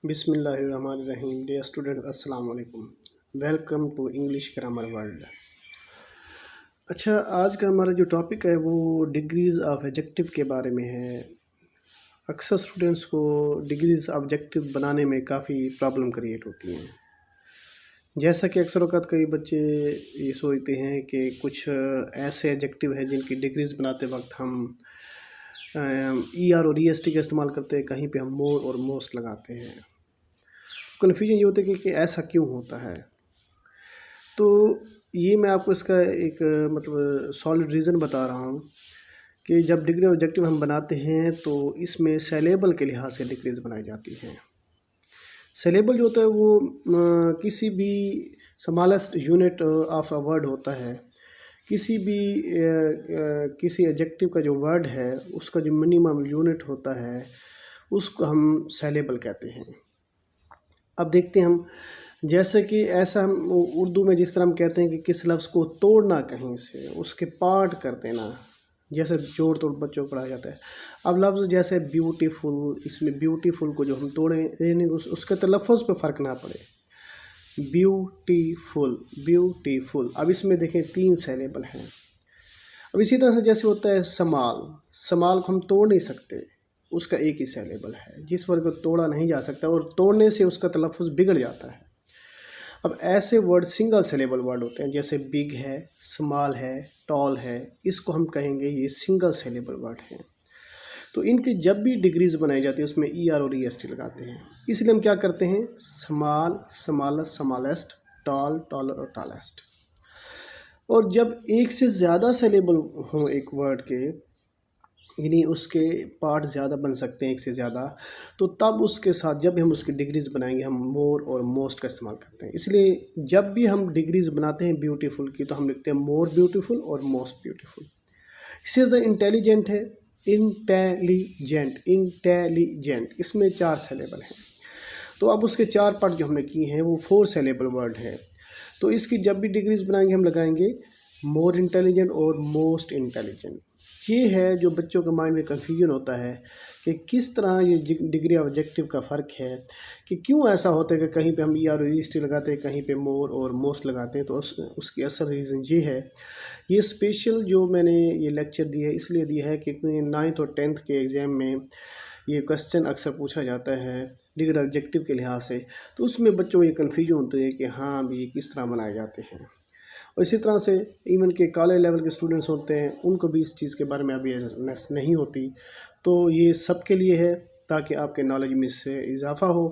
बिस्मिल्लाहिर्रहमानिर्रहीम। Dear student, अस्सलाम वालेकुम। Welcome to English grammar world. अच्छा, आज का हमारा जो टॉपिक है वो डिग्रीज़ ऑफ एडजेक्टिव के बारे में है। अक्सर स्टूडेंट्स को डिग्रीज़ ऑफ एडजेक्टिव बनाने में काफ़ी प्रॉब्लम क्रिएट होती हैं। जैसा कि अक्सर औक़ात कई बच्चे ये सोचते हैं कि कुछ ऐसे एडजेक्टिव हैं जिनकी डिग्रीज़ बनाते वक्त हम ER और EST का इस्तेमाल करते हैं, कहीं पे हम मोर और मोस्ट लगाते हैं। कन्फ्यूजन ये होता है कि ऐसा क्यों होता है। तो ये मैं आपको इसका एक मतलब सॉलिड रीज़न बता रहा हूँ कि जब डिग्री ऑब्जेक्टिव हम बनाते हैं तो इसमें सेलेबल के लिहाज से डिग्रीज बनाई जाती हैं। सेलेबल जो होता है वो किसी भी smallest unit of a word होता है। किसी भी किसी एडजेक्टिव का जो वर्ड है उसका जो मिनिमम यूनिट होता है उसको हम सेलेबल कहते हैं। अब देखते हैं हम, जैसे कि ऐसा हम उर्दू में जिस तरह हम कहते हैं कि किस लफ्ज़ को तोड़ना कहीं से, उसके पार्ट कर देना, जैसे जोड़ तोड़ बच्चों को पढ़ाया जाता है। अब लफ्ज़ जैसे ब्यूटीफुल, इसमें ब्यूटीफुल को जो हम तोड़ें यानी उसके तलफ़्फ़ुज़ पे फ़र्क ना पड़े। Beautiful, beautiful. अब इसमें देखें 3 सेलेबल हैं। अब इसी तरह से जैसे होता है समाल, समाल को हम तोड़ नहीं सकते, उसका एक ही सेलेबल है। जिस वर्ड को तोड़ा नहीं जा सकता और तोड़ने से उसका तलफ़्फ़ुज़ बिगड़ जाता है। अब ऐसे वर्ड सिंगल सेलेबल वर्ड होते हैं, जैसे बिग है, स्मॉल है, टॉल है, इसको हम कहेंगे ये सिंगल सेलेबल वर्ड हैं। तो इनकी जब भी डिग्रीज बनाई जाती है उसमें ER और EST लगाते हैं। इसलिए हम क्या करते हैं, small, smaller, smallest, tall, taller और टॉलेस्ट। और जब एक से ज़्यादा सेलेबल हों एक वर्ड के, यानी उसके पार्ट ज़्यादा बन सकते हैं एक से ज़्यादा, तो तब उसके साथ जब भी हम उसकी डिग्रीज़ बनाएंगे हम मोर और मोस्ट का इस्तेमाल करते हैं। इसलिए जब भी हम डिग्रीज़ बनाते हैं ब्यूटीफुल की तो हम लिखते हैं मोर ब्यूटीफुल और मोस्ट ब्यूटीफुल। इसी तरह इंटेलिजेंट है, इंटेलिजेंट, इंटेलिजेंट, इसमें 4 सेलेबल हैं। तो अब उसके 4 पार्ट जो हमने किए हैं वो 4 सेलेबल वर्ड है। तो इसकी जब भी डिग्रीज़ बनाएंगे हम लगाएंगे मोर इंटेलिजेंट और मोस्ट इंटेलिजेंट। ये है जो बच्चों के माइंड में कन्फ्यूजन होता है कि किस तरह ये डिग्री ऑब्जेक्टिव का फ़र्क है, कि क्यों ऐसा होता है कि कहीं पे हम ER और EST लगाते हैं, कहीं पे मोर और मोस्ट लगाते हैं। तो उसकी असल रीज़न ये है, ये स्पेशल जो मैंने ये लेक्चर दिया है इसलिए दिया है कि 9th और 10th के एग्ज़ाम में ये क्वेश्चन अक्सर पूछा जाता है डिग्री ऑब्जेक्टिव के लिहाज से। तो उसमें बच्चों को ये कन्फ्यूजन होती है कि हाँ अब ये किस तरह बनाए जाते हैं। और इसी तरह से इवन के कॉलेज लेवल के स्टूडेंट्स होते हैं उनको भी इस चीज़ के बारे में अभी अवेयरनेस नहीं होती। तो ये सब के लिए है ताकि आपके नॉलेज में इससे इजाफ़ा हो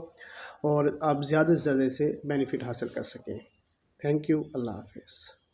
और आप ज़्यादा से ज़्यादा से बेनिफिट हासिल कर सकें। Thank you. अल्लाह हाफ़िज़।